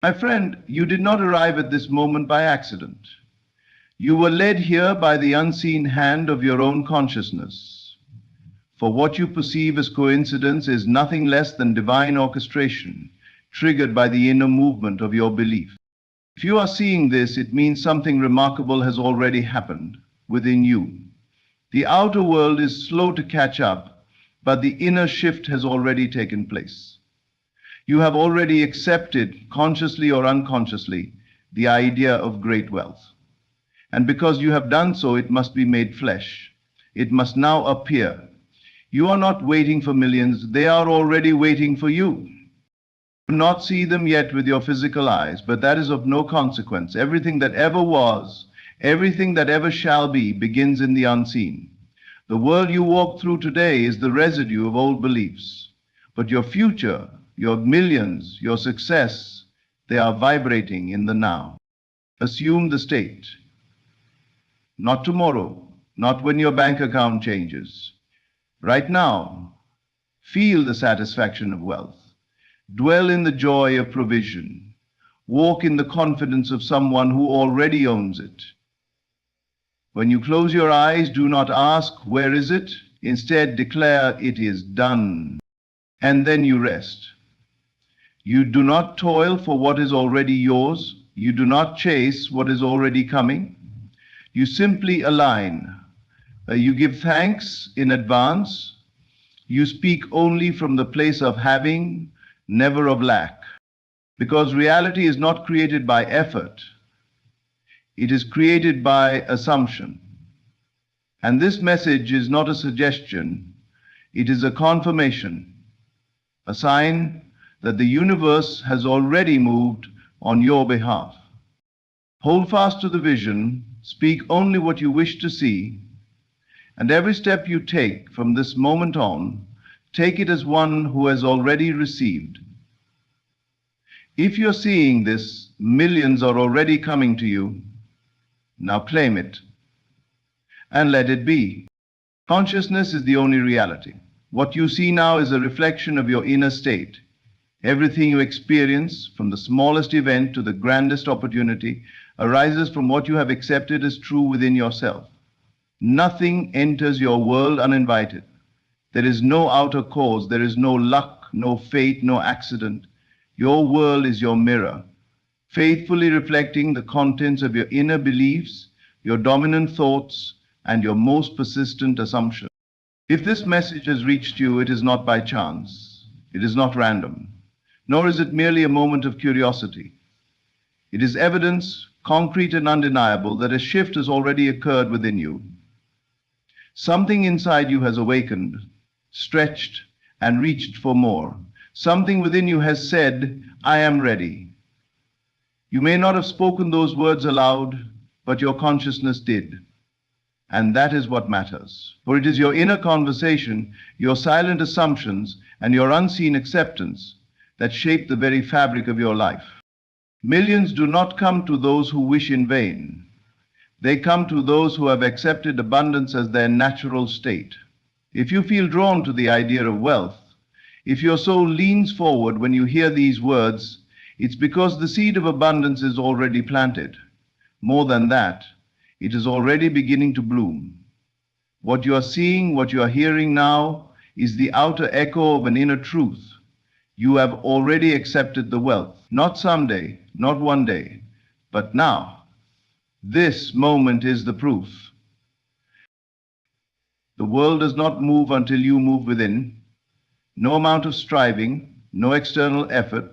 My friend, you did not arrive at this moment by accident. You were led here by the unseen hand of your own consciousness. For what you perceive as coincidence is nothing less than divine orchestration, triggered by the inner movement of your belief. If you are seeing this, it means something remarkable has already happened within you. The outer world is slow to catch up, but the inner shift has already taken place. You have already accepted, consciously or unconsciously, the idea of great wealth. And because you have done so, it must be made flesh. It must now appear. You are not waiting for millions, they are already waiting for you. You do not see them yet with your physical eyes, but that is of no consequence. Everything that ever was, everything that ever shall be, begins in the unseen. The world you walk through today is the residue of old beliefs. But your future, your millions, your success, they are vibrating in the now. Assume the state. Not tomorrow, not when your bank account changes. Right now, feel the satisfaction of wealth. Dwell in the joy of provision. Walk in the confidence of someone who already owns it. When you close your eyes, do not ask, where is it? Instead, declare, it is done. And then you rest. You do not toil for what is already yours. You do not chase what is already coming. You simply align. You give thanks in advance. You speak only from the place of having, never of lack. Because reality is not created by effort. It is created by assumption. And this message is not a suggestion. It is a confirmation, a sign that the universe has already moved on your behalf. Hold fast to the vision, speak only what you wish to see, and every step you take from this moment on, take it as one who has already received. If you're seeing this, millions are already coming to you. Now claim it and let it be. Consciousness is the only reality. What you see now is a reflection of your inner state. Everything you experience, from the smallest event to the grandest opportunity, arises from what you have accepted as true within yourself. Nothing enters your world uninvited. There is no outer cause, there is no luck, no fate, no accident. Your world is your mirror, faithfully reflecting the contents of your inner beliefs, your dominant thoughts, and your most persistent assumptions. If this message has reached you, it is not by chance. It is not random. Nor is it merely a moment of curiosity. It is evidence, concrete and undeniable, that a shift has already occurred within you. Something inside you has awakened, stretched, and reached for more. Something within you has said, I am ready. You may not have spoken those words aloud, but your consciousness did. And that is what matters. For it is your inner conversation, your silent assumptions, and your unseen acceptance that shape the very fabric of your life. Millions do not come to those who wish in vain. They come to those who have accepted abundance as their natural state. If you feel drawn to the idea of wealth, if your soul leans forward when you hear these words, it's because the seed of abundance is already planted. More than that, it is already beginning to bloom. What you are seeing, what you are hearing now, is the outer echo of an inner truth. You have already accepted the wealth, not someday, not one day, but now. This moment is the proof. The world does not move until you move within. No amount of striving, no external effort,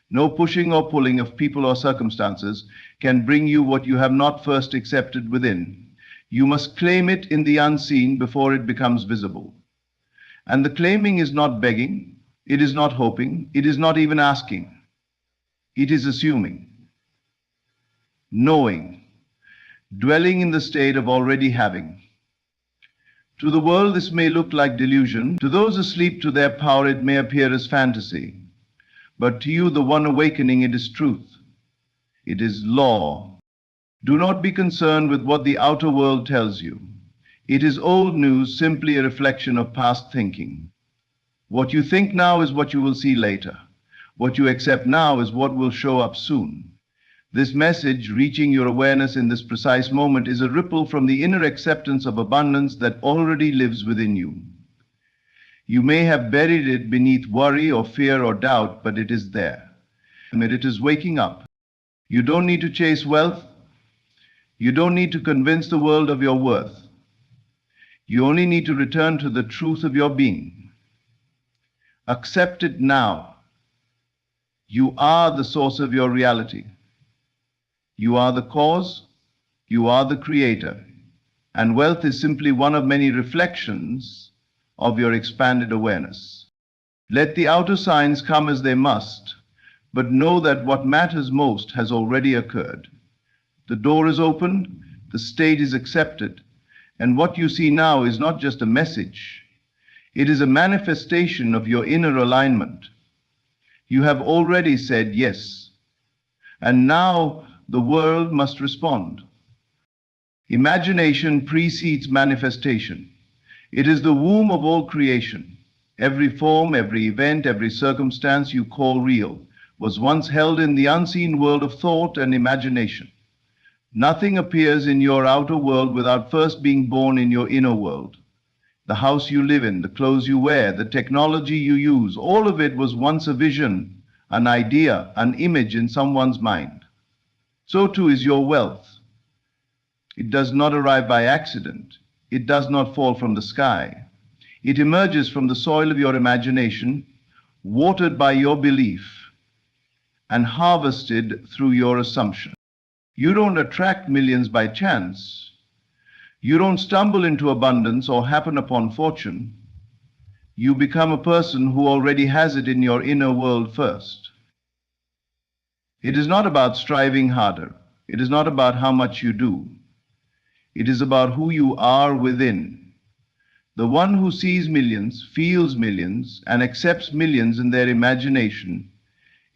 no pushing or pulling of people or circumstances can bring you what you have not first accepted within. You must claim it in the unseen before it becomes visible. And the claiming is not begging, it is not hoping, it is not even asking. It is assuming, knowing, dwelling in the state of already having. To the world, this may look like delusion. To those asleep to their power, it may appear as fantasy. But to you, the one awakening, it is truth. It is law. Do not be concerned with what the outer world tells you. It is old news, simply a reflection of past thinking. What you think now is what you will see later. What you accept now is what will show up soon. This message, reaching your awareness in this precise moment, is a ripple from the inner acceptance of abundance that already lives within you. You may have buried it beneath worry or fear or doubt, but it is there. It is waking up. You don't need to chase wealth. You don't need to convince the world of your worth. You only need to return to the truth of your being. Accept it now. You are the source of your reality. You are the cause. You are the creator. And wealth is simply one of many reflections of your expanded awareness. Let the outer signs come as they must, but know that what matters most has already occurred. The door is opened, the state is accepted, and what you see now is not just a message. It is a manifestation of your inner alignment. You have already said yes, and now the world must respond. Imagination precedes manifestation. It is the womb of all creation. Every form, every event, every circumstance you call real was once held in the unseen world of thought and imagination. Nothing appears in your outer world without first being born in your inner world. The house you live in, the clothes you wear, the technology you use, all of it was once a vision, an idea, an image in someone's mind. So too is your wealth. It does not arrive by accident. It does not fall from the sky. It emerges from the soil of your imagination, watered by your belief, and harvested through your assumption. You don't attract millions by chance. You don't stumble into abundance or happen upon fortune. You become a person who already has it in your inner world first. It is not about striving harder. It is not about how much you do. It is about who you are within. The one who sees millions, feels millions, and accepts millions in their imagination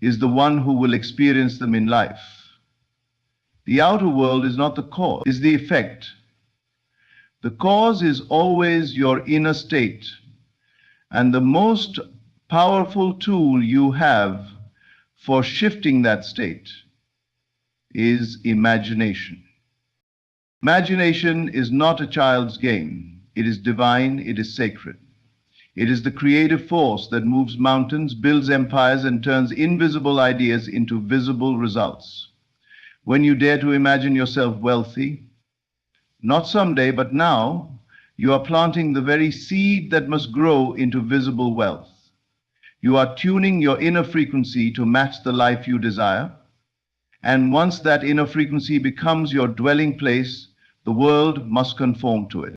is the one who will experience them in life. The outer world is not the cause, it is the effect. The cause is always your inner state, and the most powerful tool you have for shifting that state is imagination. Imagination is not a child's game. It is divine, it is sacred. It is the creative force that moves mountains, builds empires, and turns invisible ideas into visible results. When you dare to imagine yourself wealthy, not someday, but now, you are planting the very seed that must grow into visible wealth. You are tuning your inner frequency to match the life you desire. And once that inner frequency becomes your dwelling place, the world must conform to it.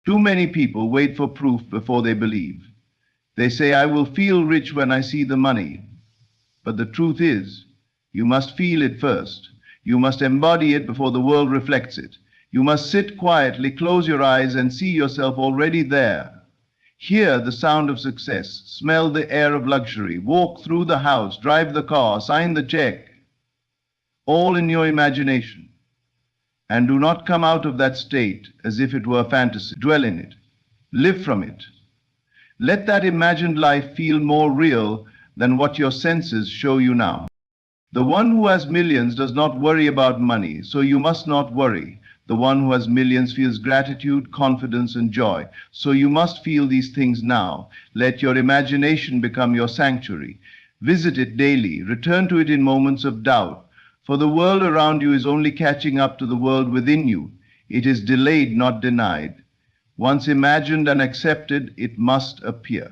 Too many people wait for proof before they believe. They say, I will feel rich when I see the money. But the truth is, you must feel it first. You must embody it before the world reflects it. You must sit quietly, close your eyes, and see yourself already there. Hear the sound of success, smell the air of luxury, walk through the house, drive the car, sign the check, all in your imagination. And do not come out of that state as if it were a fantasy. Dwell in it. Live from it. Let that imagined life feel more real than what your senses show you now. The one who has millions does not worry about money, so you must not worry. The one who has millions feels gratitude, confidence, and joy. So you must feel these things now. Let your imagination become your sanctuary. Visit it daily. Return to it in moments of doubt. For the world around you is only catching up to the world within you. It is delayed, not denied. Once imagined and accepted, it must appear.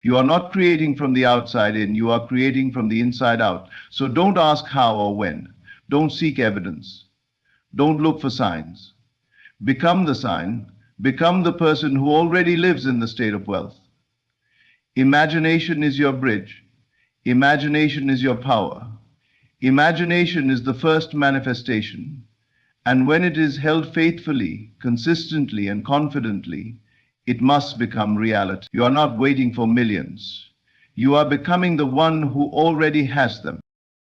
You are not creating from the outside in. You are creating from the inside out. So don't ask how or when. Don't seek evidence. Don't look for signs. Become the sign. Become the person who already lives in the state of wealth. Imagination is your bridge. Imagination is your power. Imagination is the first manifestation. And when it is held faithfully, consistently, and confidently, it must become reality. You are not waiting for millions. You are becoming the one who already has them.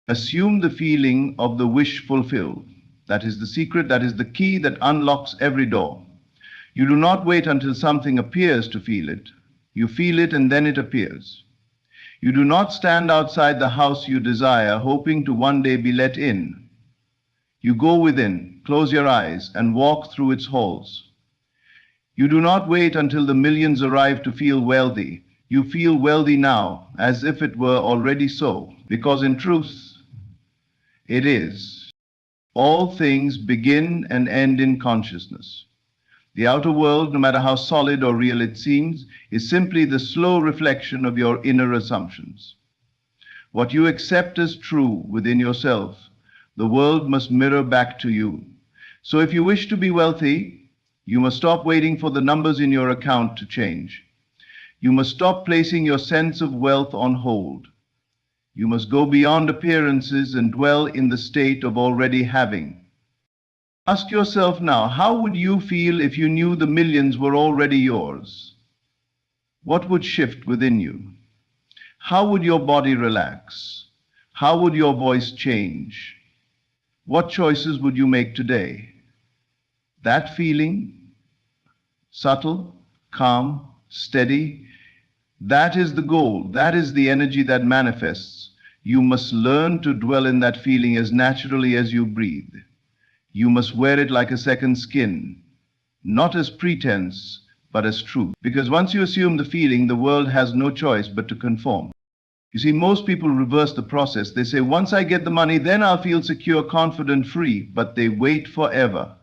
Assume the feeling of the wish fulfilled. That is the secret, that is the key that unlocks every door. You do not wait until something appears to feel it. You feel it and then it appears. You do not stand outside the house you desire, hoping to one day be let in. You go within, close your eyes, and walk through its halls. You do not wait until the millions arrive to feel wealthy. You feel wealthy now, as if it were already so, because in truth, it is. All things begin and end in consciousness. The outer world, no matter how solid or real it seems, is simply the slow reflection of your inner assumptions. What you accept as true within yourself, the world must mirror back to you. So if you wish to be wealthy, you must stop waiting for the numbers in your account to change. You must stop placing your sense of wealth on hold. You must go beyond appearances and dwell in the state of already having. Ask yourself now, how would you feel if you knew the millions were already yours? What would shift within you? How would your body relax? How would your voice change? What choices would you make today? That feeling, subtle, calm, steady, that is the goal. That is the energy that manifests. You must learn to dwell in that feeling as naturally as you breathe. You must wear it like a second skin, not as pretense, but as truth. Because once you assume the feeling, the world has no choice but to conform. You see, most people reverse the process. They say, once I get the money, then I'll feel secure, confident, free. But they wait forever.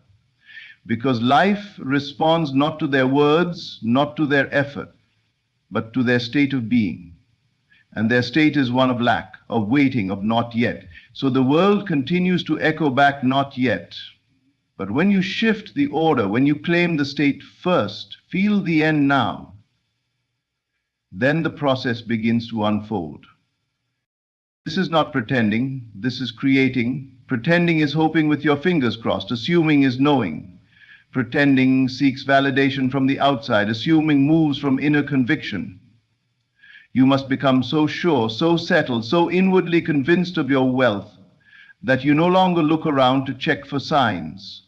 Because life responds not to their words, not to their effort, but to their state of being. And their state is one of lack, of waiting, of not yet. So the world continues to echo back, not yet. But when you shift the order, when you claim the state first, feel the end now, then the process begins to unfold. This is not pretending, this is creating. Pretending is hoping with your fingers crossed, assuming is knowing. Pretending seeks validation from the outside, assuming moves from inner conviction. You must become so sure, so settled, so inwardly convinced of your wealth that you no longer look around to check for signs.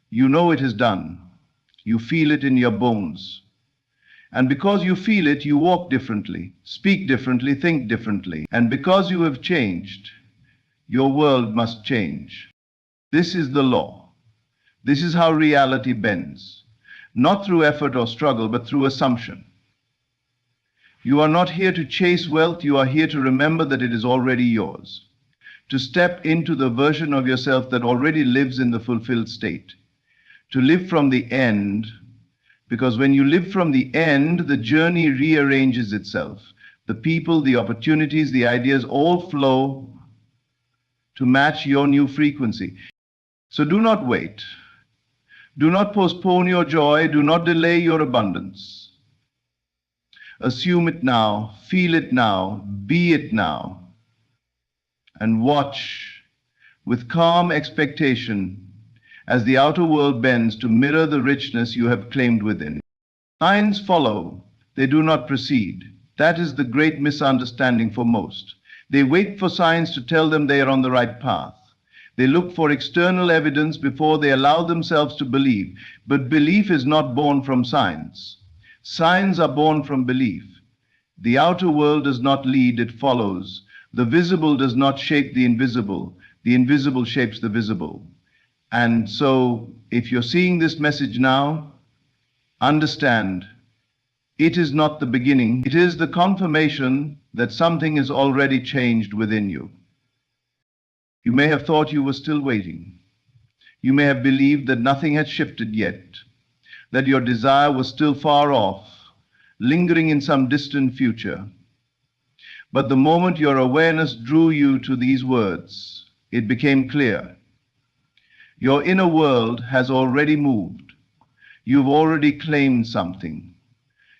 You know it is done. You feel it in your bones. And because you feel it, you walk differently, speak differently, think differently. And because you have changed, your world must change. This is the law. This is how reality bends, not through effort or struggle, but through assumption. You are not here to chase wealth, you are here to remember that it is already yours, to step into the version of yourself that already lives in the fulfilled state, to live from the end, because when you live from the end, the journey rearranges itself. The people, the opportunities, the ideas all flow to match your new frequency. So do not wait. Do not postpone your joy, do not delay your abundance. Assume it now, feel it now, be it now, and watch with calm expectation as the outer world bends to mirror the richness you have claimed within. Signs follow, they do not precede. That is the great misunderstanding for most. They wait for signs to tell them they are on the right path. They look for external evidence before they allow themselves to believe. But belief is not born from signs. Signs are born from belief. The outer world does not lead, it follows. The visible does not shape the invisible shapes the visible. And so, if you're seeing this message now, understand, it is not the beginning, it is the confirmation that something is already changed within you. You may have thought you were still waiting. You may have believed that nothing had shifted yet, that your desire was still far off, lingering in some distant future. But the moment your awareness drew you to these words, it became clear. Your inner world has already moved. You've already claimed something.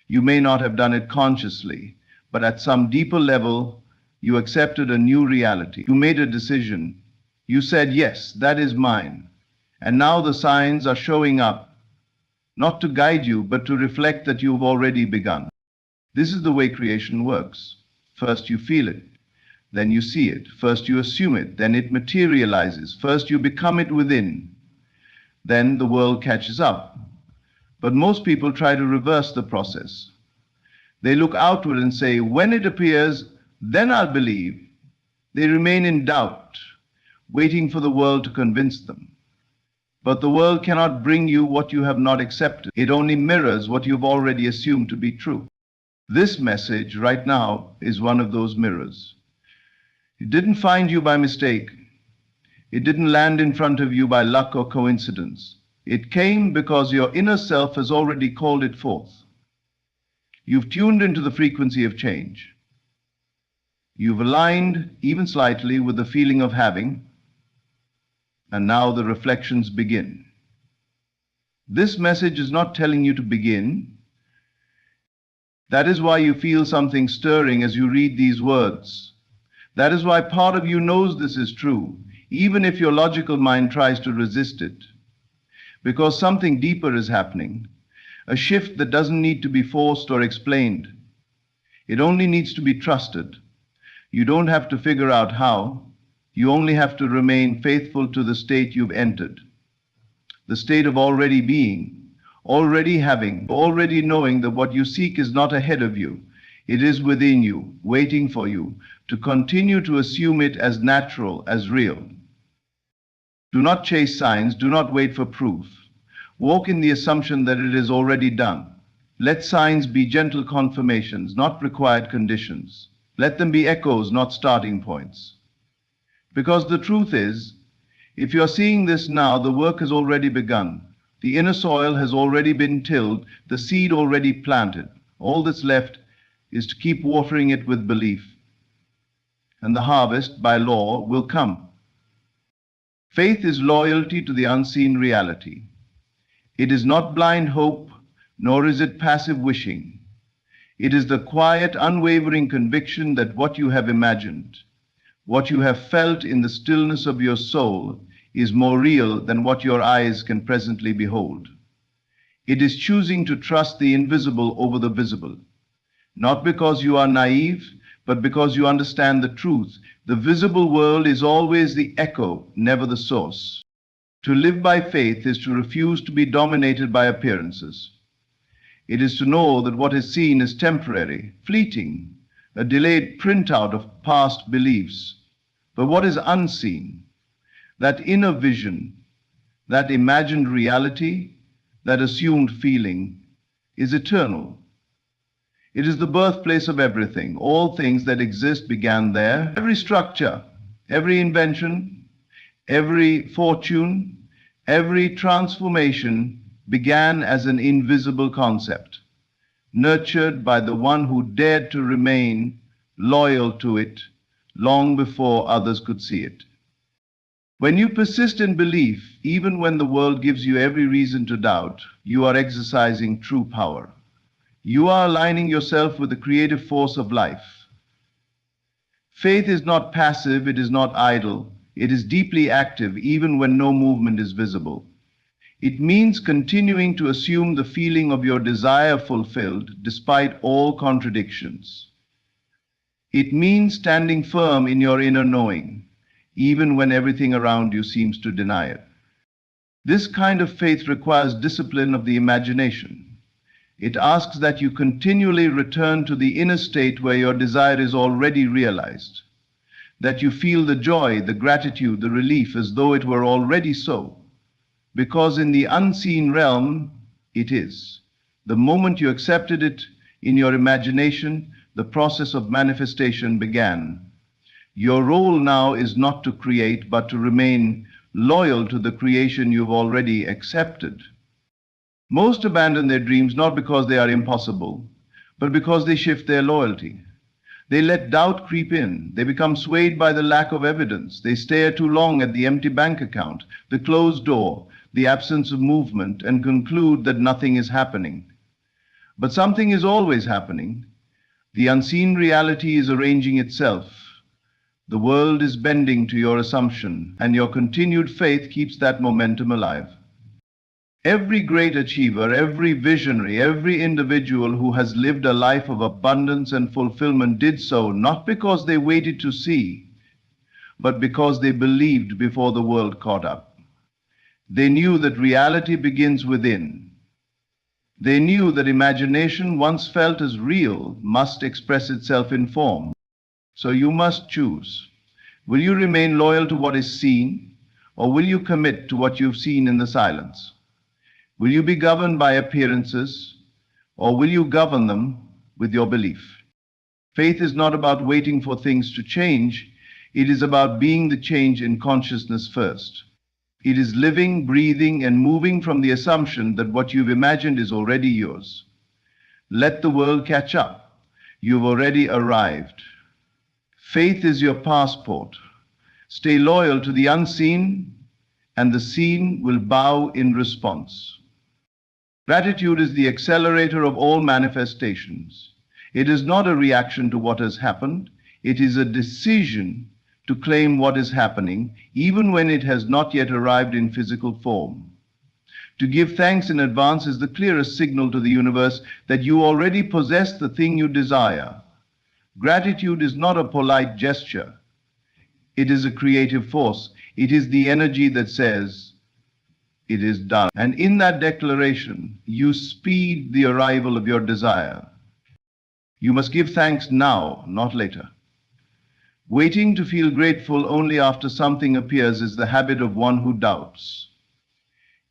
You may not have done it consciously, but at some deeper level, you accepted a new reality. You made a decision. You said, yes, that is mine. And now the signs are showing up, not to guide you, but to reflect that you've already begun. This is the way creation works. First you feel it, then you see it. First you assume it, then it materializes. First you become it within, then the world catches up. But most people try to reverse the process. They look outward and say, when it appears, then I'll believe. They remain in doubt, waiting for the world to convince them. But the world cannot bring you what you have not accepted. It only mirrors what you've already assumed to be true. This message right now is one of those mirrors. It didn't find you by mistake. It didn't land in front of you by luck or coincidence. It came because your inner self has already called it forth. You've tuned into the frequency of change. You've aligned, even slightly, with the feeling of having, and now the reflections begin. This message is not telling you to begin. That is why you feel something stirring as you read these words. That is why part of you knows this is true, even if your logical mind tries to resist it. Because something deeper is happening, a shift that doesn't need to be forced or explained. It only needs to be trusted. You don't have to figure out how. You only have to remain faithful to the state you've entered. The state of already being, already having, already knowing that what you seek is not ahead of you. It is within you, waiting for you to continue to assume it as natural, as real. Do not chase signs, do not wait for proof. Walk in the assumption that it is already done. Let signs be gentle confirmations, not required conditions. Let them be echoes, not starting points. Because the truth is, if you're seeing this now, the work has already begun. The inner soil has already been tilled, the seed already planted. All that's left is to keep watering it with belief. And the harvest, by law, will come. Faith is loyalty to the unseen reality. It is not blind hope, nor is it passive wishing. It is the quiet, unwavering conviction that what you have imagined, what you have felt in the stillness of your soul, is more real than what your eyes can presently behold. It is choosing to trust the invisible over the visible, not because you are naive, but because you understand the truth. The visible world is always the echo, never the source. To live by faith is to refuse to be dominated by appearances. It is to know that what is seen is temporary, fleeting, a delayed printout of past beliefs. But what is unseen, that inner vision, that imagined reality, that assumed feeling, is eternal. It is the birthplace of everything. All things that exist began there. Every structure, every invention, every fortune, every transformation began as an invisible concept, nurtured by the one who dared to remain loyal to it long before others could see it. When you persist in belief, even when the world gives you every reason to doubt, you are exercising true power. You are aligning yourself with the creative force of life. Faith is not passive, it is not idle, it is deeply active even when no movement is visible. It means continuing to assume the feeling of your desire fulfilled despite all contradictions. It means standing firm in your inner knowing, even when everything around you seems to deny it. This kind of faith requires discipline of the imagination. It asks that you continually return to the inner state where your desire is already realized, that you feel the joy, the gratitude, the relief as though it were already so. Because in the unseen realm, it is. The moment you accepted it in your imagination, the process of manifestation began. Your role now is not to create, but to remain loyal to the creation you've already accepted. Most abandon their dreams not because they are impossible, but because they shift their loyalty. They let doubt creep in. They become swayed by the lack of evidence. They stare too long at the empty bank account, the closed door, the absence of movement, and conclude that nothing is happening. But something is always happening. The unseen reality is arranging itself. The world is bending to your assumption, and your continued faith keeps that momentum alive. Every great achiever, every visionary, every individual who has lived a life of abundance and fulfillment did so not because they waited to see, but because they believed before the world caught up. They knew that reality begins within. They knew that imagination, once felt as real, must express itself in form. So you must choose. Will you remain loyal to what is seen, or will you commit to what you've seen in the silence? Will you be governed by appearances, or will you govern them with your belief? Faith is not about waiting for things to change. It is about being the change in consciousness first. It is living, breathing, and moving from the assumption that what you've imagined is already yours. Let the world catch up. You've already arrived. Faith is your passport. Stay loyal to the unseen, and the seen will bow in response. Gratitude is the accelerator of all manifestations. It is not a reaction to what has happened. It is a decision to claim what is happening, even when it has not yet arrived in physical form. To give thanks in advance is the clearest signal to the universe that you already possess the thing you desire. Gratitude is not a polite gesture. It is a creative force. It is the energy that says, it is done. And in that declaration, you speed the arrival of your desire. You must give thanks now, not later. Waiting to feel grateful only after something appears is the habit of one who doubts.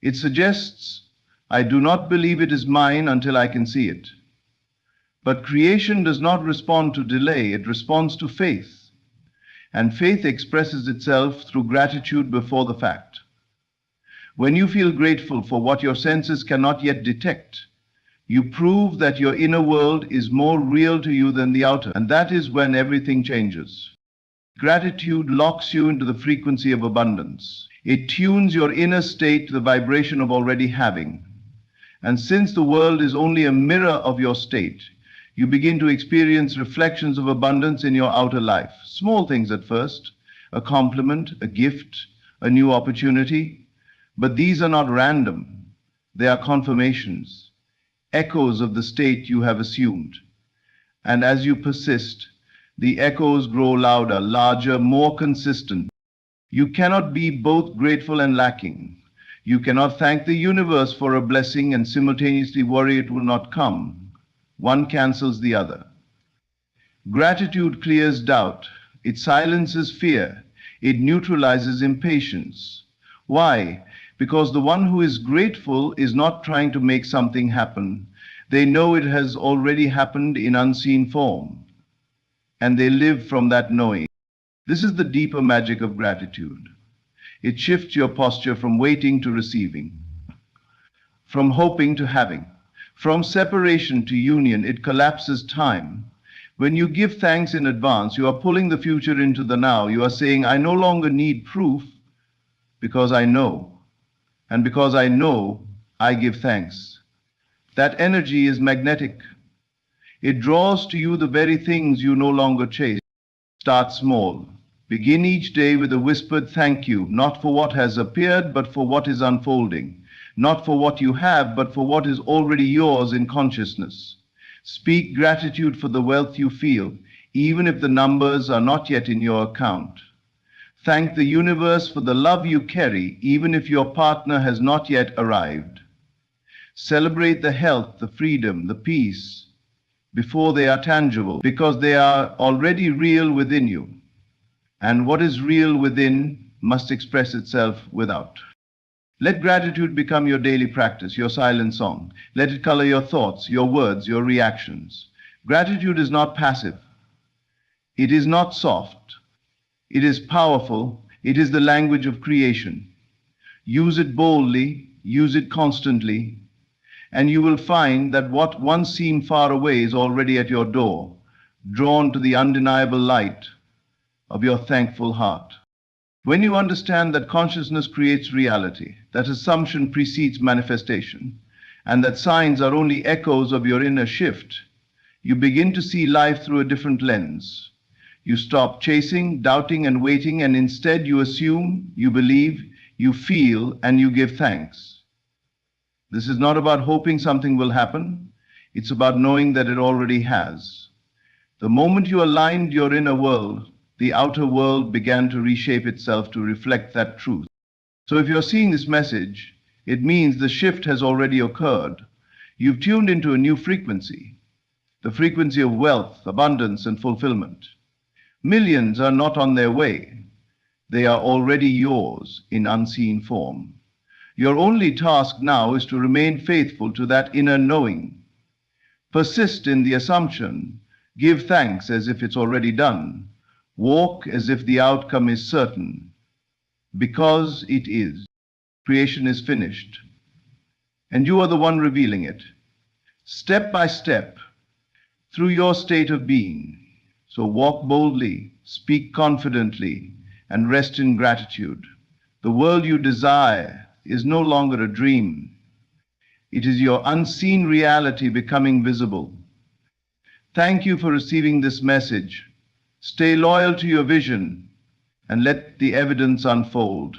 It suggests, I do not believe it is mine until I can see it. But creation does not respond to delay, it responds to faith. And faith expresses itself through gratitude before the fact. When you feel grateful for what your senses cannot yet detect, you prove that your inner world is more real to you than the outer, and that is when everything changes. Gratitude locks you into the frequency of abundance. It tunes your inner state to the vibration of already having. And since the world is only a mirror of your state, you begin to experience reflections of abundance in your outer life. Small things at first, a compliment, a gift, a new opportunity. But these are not random. They are confirmations, echoes of the state you have assumed. And as you persist, the echoes grow louder, larger, more consistent. You cannot be both grateful and lacking. You cannot thank the universe for a blessing and simultaneously worry it will not come. One cancels the other. Gratitude clears doubt. It silences fear. It neutralizes impatience. Why? Because the one who is grateful is not trying to make something happen. They know it has already happened in unseen form, and they live from that knowing. This is the deeper magic of gratitude. It shifts your posture from waiting to receiving, from hoping to having, from separation to union. It collapses time. When you give thanks in advance, you are pulling the future into the now. You are saying, I no longer need proof because I know. And because I know, I give thanks. That energy is magnetic. It draws to you the very things you no longer chase. Start small. Begin each day with a whispered thank you, not for what has appeared, but for what is unfolding. Not for what you have, but for what is already yours in consciousness. Speak gratitude for the wealth you feel, even if the numbers are not yet in your account. Thank the universe for the love you carry, even if your partner has not yet arrived. Celebrate the health, the freedom, the peace, before they are tangible, because they are already real within you. And what is real within must express itself without. Let gratitude become your daily practice, your silent song. Let it color your thoughts, your words, your reactions. Gratitude is not passive. It is not soft. It is powerful. It is the language of creation. Use it boldly, use it constantly, and you will find that what once seemed far away is already at your door, drawn to the undeniable light of your thankful heart. When you understand that consciousness creates reality, that assumption precedes manifestation, and that signs are only echoes of your inner shift, you begin to see life through a different lens. You stop chasing, doubting, and waiting, and instead you assume, you believe, you feel, and you give thanks. This is not about hoping something will happen. It's about knowing that it already has. The moment you aligned your inner world, the outer world began to reshape itself to reflect that truth. So if you're seeing this message, it means the shift has already occurred. You've tuned into a new frequency, the frequency of wealth, abundance, and fulfillment. Millions are not on their way. They are already yours in unseen form. Your only task now is to remain faithful to that inner knowing. Persist in the assumption. Give thanks as if it's already done. Walk as if the outcome is certain. Because it is. Creation is finished. And you are the one revealing it. Step by step, through your state of being. So walk boldly, speak confidently, and rest in gratitude. The world you desire is no longer a dream. It is your unseen reality becoming visible. Thank you for receiving this message. Stay loyal to your vision and let the evidence unfold.